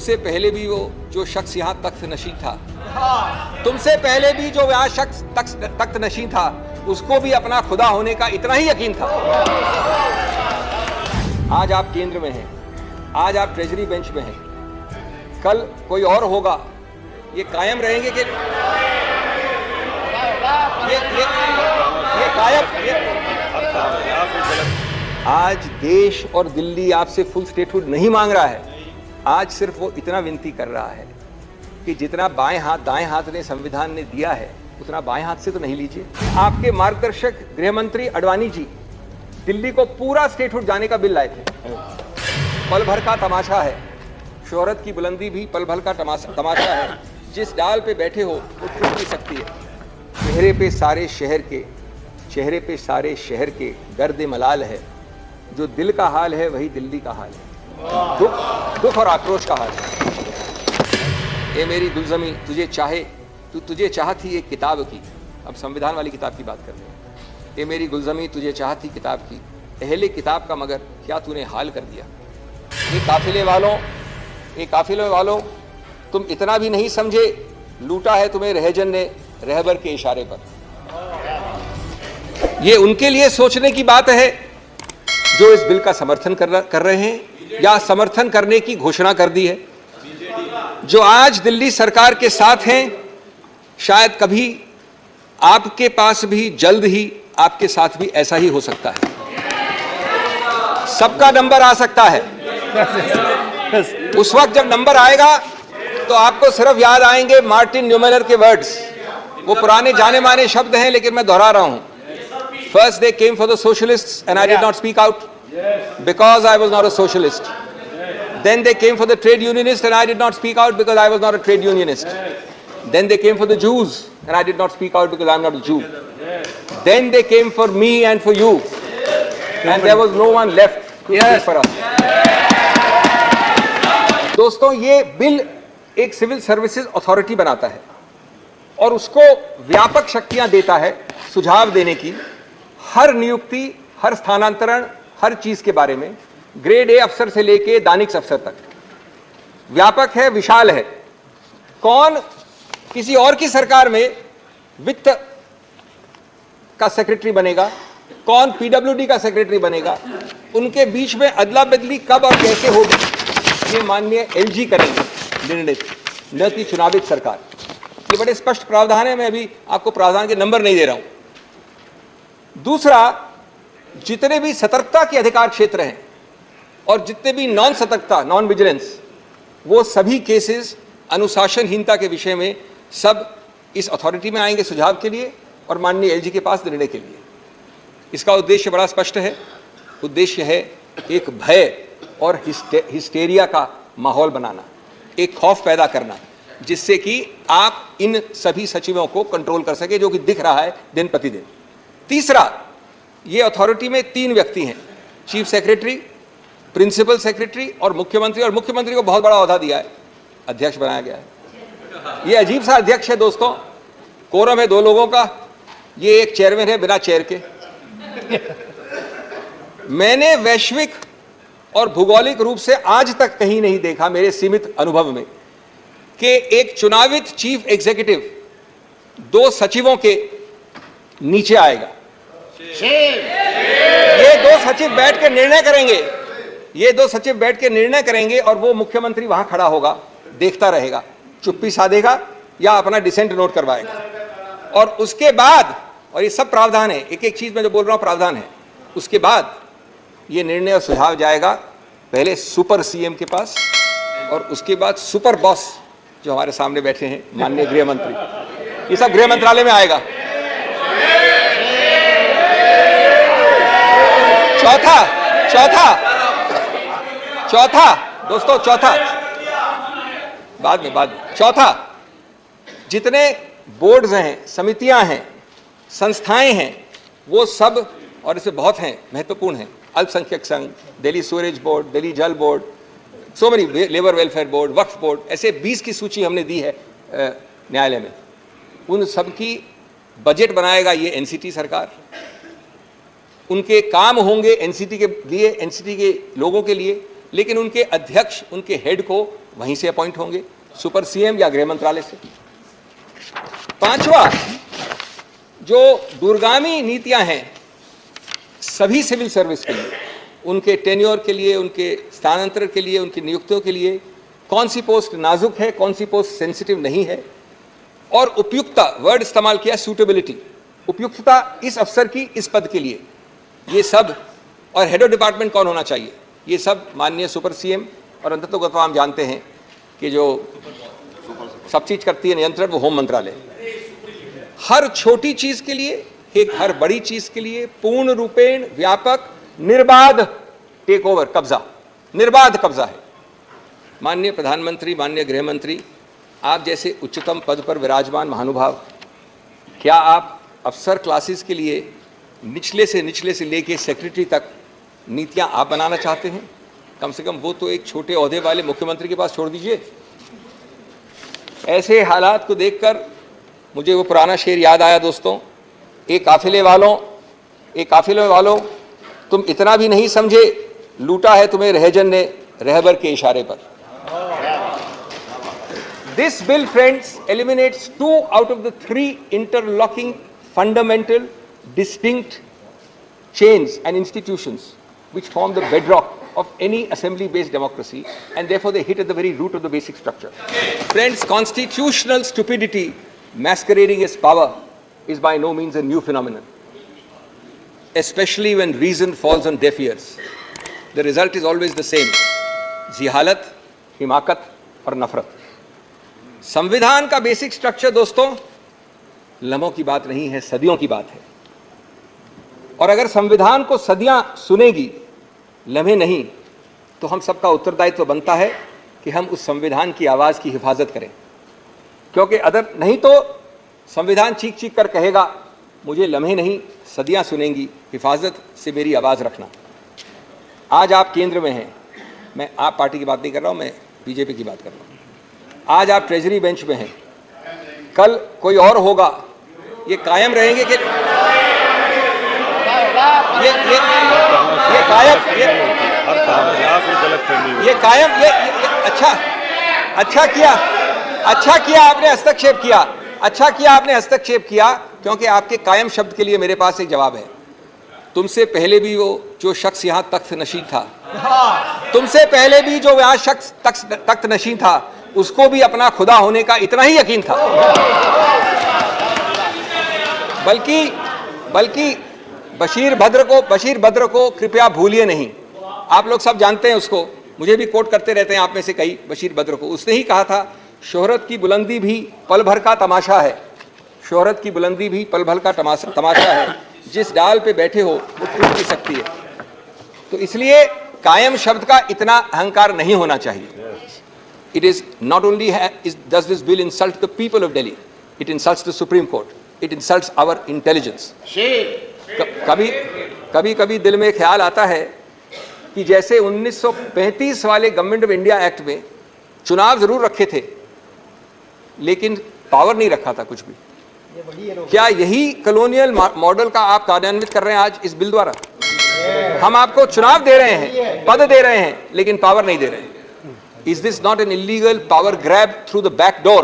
तुमसे पहले भी वो जो शख्स यहाँ तख्त नशीं था, तुमसे पहले भी जो यहाँ शख्स तख्त नशीं था, उसको भी अपना खुदा होने का इतना ही यकीन था। आज आप केंद्र में हैं, आज आप ट्रेजरी बेंच में हैं, कल कोई और होगा, ये कायम रहेंगे कि ये कायम आज देश और दिल्ली आपसे फुल स्टेटहुड नहीं मांग रहा है। आज सिर्फ वो इतना विनती कर रहा है कि जितना बाएं हाथ दाएं हाथ ने संविधान ने दिया है, उतना बाएं हाथ से तो नहीं लीजिए। आपके मार्गदर्शक गृह मंत्री अडवाणी जी दिल्ली को पूरा स्टेटहुड जाने का बिल लाए थे। पल भर का तमाशा है, शोहरत की बुलंदी भी पल भर का तमाशा है। जिस डाल पे बैठे हो वो टूट नहीं सकती है। चेहरे पे सारे शहर के दर्द मलाल है। जो दिल का हाल है वही दिल्ली का हाल है, दुख और आक्रोश का हाल है। ए मेरी गुलज़मी तुझे चाहती एक किताब की, अब संविधान वाली किताब की बात कर रहे हैं। ए मेरी गुलज़मी तुझे चाहती किताब की, अहले किताब का मगर क्या तूने हाल कर दिया। ये काफिले वालों तुम इतना भी नहीं समझे, लूटा है तुम्हें रहजन ने रहबर के इशारे पर। ये उनके लिए सोचने की बात है जो इस बिल का समर्थन कर रहे हैं या समर्थन करने की घोषणा कर दी है। जो आज दिल्ली सरकार के साथ हैं, शायद कभी आपके पास भी जल्द ही आपके साथ भी ऐसा ही हो सकता है। सबका नंबर आ सकता है। उस वक्त जब नंबर आएगा तो आपको सिर्फ याद आएंगे मार्टिन न्यूमेलर के वर्ड्स। वो पुराने जाने माने शब्द हैं, लेकिन मैं दोहरा रहा हूं। First they came for the socialists and I did not speak out because I was not a socialist. Then they came for the trade unionists and I did not speak out because I was not a trade unionist. Then they came for the Jews and I did not speak out because I am not a Jew. Then they came for me and for you and there was no one left to speak for us. दोस्तों, ये bill एक civil services authority बनाता है और उसको व्यापक शक्तियां देता है सुझाव देने की, हर नियुक्ति, हर स्थानांतरण, हर चीज के बारे में, ग्रेड ए अफसर से लेके दानिश अफसर तक। व्यापक है, विशाल है। कौन किसी और की सरकार में वित्त का सेक्रेटरी बनेगा, कौन पीडब्ल्यूडी का सेक्रेटरी बनेगा, उनके बीच में अदला बदली कब और कैसे होगी, ये माननीय एलजी करेंगे निर्णय, न कि चुनावित सरकार। ये बड़े स्पष्ट प्रावधान है। मैं अभी आपको प्रावधान के नंबर नहीं दे रहा हूं। दूसरा, जितने भी सतर्कता के अधिकार क्षेत्र हैं और जितने भी नॉन सतर्कता, नॉन विजिलेंस, वो सभी केसेस अनुशासनहीनता के विषय में सब इस अथॉरिटी में आएंगे सुझाव के लिए और माननीय एलजी के पास निर्णय के लिए। इसका उद्देश्य बड़ा स्पष्ट है। उद्देश्य है एक भय और हिस्टेरिया का माहौल बनाना, एक खौफ पैदा करना, जिससे कि आप इन सभी सचिवों को कंट्रोल कर सके, जो कि दिख रहा है दिन प्रतिदिन। तीसरा, ये अथॉरिटी में 3 व्यक्ति हैं, चीफ सेक्रेटरी, प्रिंसिपल सेक्रेटरी और मुख्यमंत्री को बहुत बड़ा ओहदा दिया है, अध्यक्ष बनाया गया है। ये अजीब सा अध्यक्ष है दोस्तों। कोरम है 2 लोगों का, ये एक चेयरमैन है बिना चेयर के। मैंने वैश्विक और भौगोलिक रूप से आज तक कहीं नहीं देखा मेरे सीमित अनुभव में कि एक चुनावित चीफ एग्जीक्यूटिव 2 सचिवों के नीचे आएगा। ये 2 सचिव बैठ के निर्णय करेंगे और वो मुख्यमंत्री वहां खड़ा होगा, देखता रहेगा, चुप्पी साधेगा या अपना डिसेंट नोट करवाएगा। और उसके बाद, और ये सब प्रावधान है, एक एक चीज मैं जो बोल रहा हूं प्रावधान है, उसके बाद ये निर्णय और सुझाव जाएगा पहले सुपर सीएम के पास और उसके बाद सुपर बॉस जो हमारे सामने बैठे हैं माननीय गृह मंत्री, ये सब गृह मंत्रालय में आएगा। चौथा दोस्तों, बाद में चौथा, जितने बोर्ड्स हैं, समितियां हैं, संस्थाएं हैं, वो सब, और इसमें बहुत हैं, महत्वपूर्ण हैं, अल्पसंख्यक संघ, Delhi सूरेज board, Delhi Jal board, so many, labour welfare board, Waqf board, ऐसे 20 की सूची हमने दी है न्यायालय में। उन सब की बजट बनाएगा ये एनसीटी सरकार। उनके काम होंगे एनसीटी के लिए, एनसीटी के लोगों के लिए, लेकिन उनके अध्यक्ष, उनके हेड को वहीं से अपॉइंट होंगे, सुपर सीएम या गृह मंत्रालय से। पांचवा, जो दूरगामी नीतियां हैं सभी सिविल सर्विस के लिए, उनके टेन्योर के लिए, उनके स्थानांतरण के लिए, उनकी नियुक्तियों के लिए, कौन सी पोस्ट नाजुक है, कौन सी पोस्ट सेंसिटिव नहीं है, और उपयुक्तता, वर्ड इस्तेमाल किया सूटेबिलिटी, उपयुक्तता इस अफसर की इस पद के लिए, ये सब, और हेड ऑफ डिपार्टमेंट कौन होना चाहिए, ये सब माननीय सुपर सीएम, और अंततोगत्वा हम जानते हैं कि जो सब चीज करती है नियंत्रण, वो होम मंत्रालय। हर छोटी चीज के लिए, एक हर बड़ी चीज के लिए पूर्ण रूपेण व्यापक निर्बाध टेक ओवर, कब्जा, निर्बाध कब्जा है। माननीय प्रधानमंत्री, माननीय गृह मंत्री, आप जैसे उच्चतम पद पर विराजमान महानुभाव, क्या आप अफसर क्लासेस के लिए निचले से लेके सेक्रेटरी तक नीतियां आप बनाना चाहते हैं? कम से कम वो तो एक छोटे ओहदे वाले मुख्यमंत्री के पास छोड़ दीजिए। ऐसे हालात को देखकर मुझे वो पुराना शेर याद आया दोस्तों, एक काफिले वालों तुम इतना भी नहीं समझे, लूटा है तुम्हें रहजन ने रहबर के इशारे पर। This bill, friends, eliminates 2 out of the 3 interlocking, fundamental, distinct chains and institutions which form the bedrock of any assembly-based democracy, and therefore they hit at the very root of the basic structure. Friends, constitutional stupidity masquerading as power is by no means a new phenomenon, especially when reason falls on deaf ears. The result is always the same: जिहालत, हिमाकत और नफरत। संविधान का basic structure दोस्तों लम्हों की बात नहीं है, सदियों की बात है। और अगर संविधान को सदियां सुनेगी, लम्हे नहीं, तो हम सबका उत्तरदायित्व बनता है कि हम उस संविधान की आवाज की हिफाजत करें, क्योंकि अदर नहीं तो संविधान चीख चीख कर कहेगा मुझे लम्हे नहीं, सदियां सुनेंगी, हिफाजत से मेरी आवाज रखना। आज आप केंद्र में हैं, मैं आप पार्टी की बात नहीं कर रहा हूं, मैं बीजेपी की बात कर रहा हूं। आज आप ट्रेजरी बेंच में हैं, कल कोई और होगा, ये कायम रहेंगे कि अच्छा किया आपने हस्तक्षेप किया, क्योंकि आपके कायम शब्द के लिए मेरे पास एक जवाब है। तुमसे पहले भी वो जो शख्स यहां तख्त नशीन था, तुमसे पहले भी जो यहां शख्स तख्त नशीन था, उसको भी अपना खुदा होने का इतना ही यकीन था। बल्कि बशीर भद्र को कृपया भूलिए नहीं। आप लोग सब जानते हैं उसको, मुझे भी कोट करते रहते हैं आप में से कई, बशीर भद्र को। उसने ही कहा था, शोहरत की बुलंदी भी पल भर का तमाशा है, शोहरत की बुलंदी भी पल भर का तमाशा है, जिस डाल पे बैठे हो वो टूट भी सकती है। तो इसलिए कायम शब्द का इतना अहंकार नहीं होना चाहिए। It is not only does this bill insult the people of Delhi, it insults the Supreme Court, it insults our intelligence. कभी दिल में ख्याल आता है कि जैसे 1935 वाले गवर्नमेंट ऑफ इंडिया एक्ट में चुनाव जरूर रखे थे, लेकिन पावर नहीं रखा था कुछ भी। क्या यही कॉलोनियल मॉडल का आप कार्यान्वित कर रहे हैं आज इस बिल द्वारा? हम आपको चुनाव दे रहे हैं, पद दे रहे हैं, लेकिन पावर नहीं दे रहे हैं। Is this not an illegal power grab through the back door?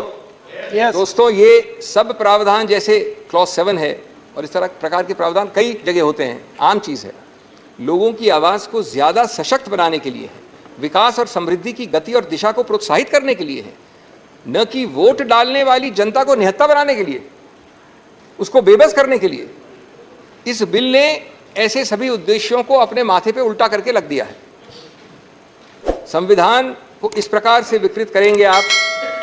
Yes. दोस्तों, ये सब प्रावधान जैसे क्लॉज 7 है और इस तरह प्रकार के प्रावधान कई जगह होते हैं, आम चीज है। लोगों की आवाज को ज्यादा सशक्त बनाने के लिए है, विकास और समृद्धि की गति और दिशा को प्रोत्साहित करने के लिए है, न कि वोट डालने वाली जनता को निहत्था बनाने के लिए, उसको बेबस करने के लिए। इस बिल ने ऐसे सभी उद्देश्यों को अपने माथे पे उल्टा करके रख दिया है। संविधान को इस प्रकार से विकृत करेंगे आप,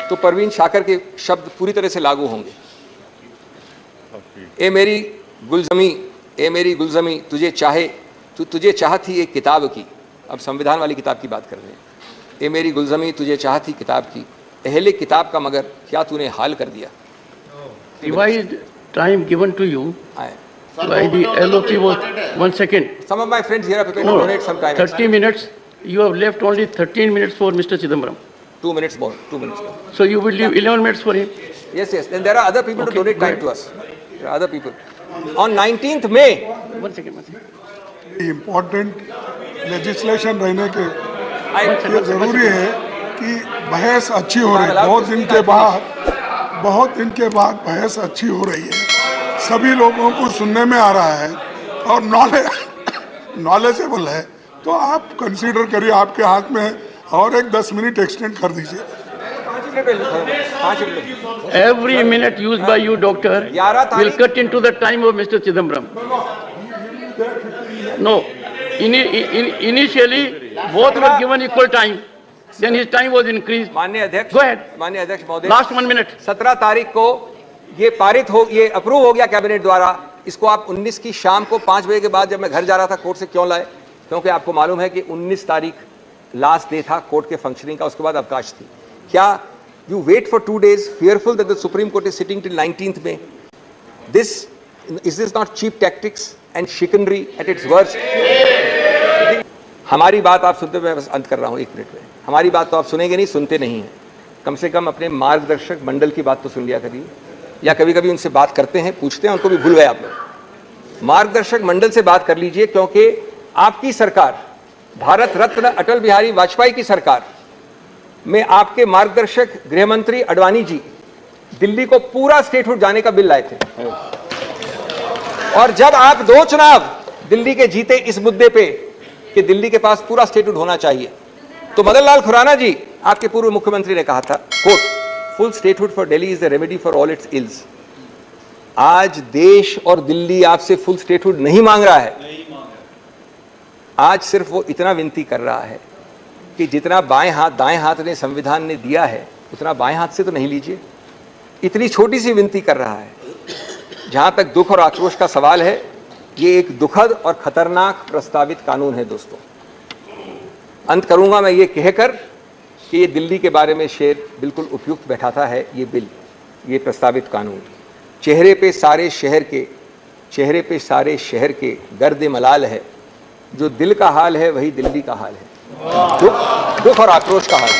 तो परवीन शाकर के शब्द पूरी तरह से लागू होंगे। ए मेरी गुलजमी तुझे चाह थी एक किताब की। अब संविधान वाली किताब की बात कर रहे हैं। ए मेरी गुलजमी तुझे चाह थी किताब की, अहले किताब का मगर क्या तूने हाल कर दिया। Revised time given to you by the LOP was 1 second. Some of my friends here are prepared to donate some time. 30 minutes. You have left only 13 minutes for Mr. Chidambaram. 2 minutes more. So you will leave 11 minutes for him? Yes. Then there are other people to donate time to us. There are other people. On 19th May. One second. Important legislation रहने के ये जरूरी है कि बहस अच्छी हो रही है। बहुत दिन के बाद बहस अच्छी हो रही है, सभी लोगों को सुनने में आ रहा है और नॉलेजेबल है, तो आप कंसीडर करिए, आपके हाथ में है, और एक 10 मिनट एक्सटेंड कर दीजिए। Every minute used by you, doctor, will cut into the time of Mr. Chidambaram. No, initially both were given equal time. Then his time was increased. माननीय अध्यक्ष, Go ahead. माननीय अध्यक्ष महोदय, Last 1 minute. 17 तारीख को ये अप्रूव हो गया कैबिनेट द्वारा। इसको आप 19 की शाम को 5 बजे के बाद जब मैं घर जा रहा था कोर्ट से क्यों लाए? क्योंकि आपको मालूम है कि 19 तारीख लास्ट डे था कोर्ट के फंक्शनिंग का, उसके बाद अवकाश थी। क्या you wait for 2 days fearful that the Supreme Court is sitting till 19th May? Is this not cheap tactics and chicanery at its worst? हमारी बात आप सुनते, मैं बस अंत कर रहा हूं 1 मिनट में। हमारी बात तो आप सुनेंगे नहीं, सुनते नहीं हैं। कम से कम अपने मार्गदर्शक मंडल की बात तो सुन लिया करिए, या कभी कभी उनसे बात करते हैं, पूछते हैं, उनको भी भूल गए आप लोग। मार्गदर्शक मंडल से बात कर लीजिए, क्योंकि आपकी सरकार, भारत रत्न अटल बिहारी वाजपेयी की सरकार में आपके मार्गदर्शक गृह मंत्री अडवाणी जी दिल्ली को पूरा स्टेटहुड जाने का बिल लाए थे। और जब आप 2 चुनाव दिल्ली के जीते इस मुद्दे पे कि दिल्ली के पास पूरा स्टेटहुड होना चाहिए, तो मदन लाल खुराना जी, आपके पूर्व मुख्यमंत्री, ने कहा था, quote, full statehood for Delhi is the remedy for all its ills. आज देश और दिल्ली आपसे फुल स्टेटहुड नहीं मांग रहा है। आज सिर्फ वो इतना विनती कर रहा है कि जितना बाएं हाथ दाएं हाथ ने संविधान ने दिया है, उतना बाएं हाथ से तो नहीं लीजिए। इतनी छोटी सी विनती कर रहा है। जहां तक दुख और आक्रोश का सवाल है, ये एक दुखद और खतरनाक प्रस्तावित कानून है दोस्तों। अंत करूंगा मैं ये कहकर कि ये दिल्ली के बारे में शेर बिल्कुल उपयुक्त बैठाता है ये बिल, ये प्रस्तावित कानून। चेहरे पे सारे शहर के गर्द मलाल है, जो दिल का हाल है वही दिल्ली का हाल है। दुख और आक्रोश का हाल है।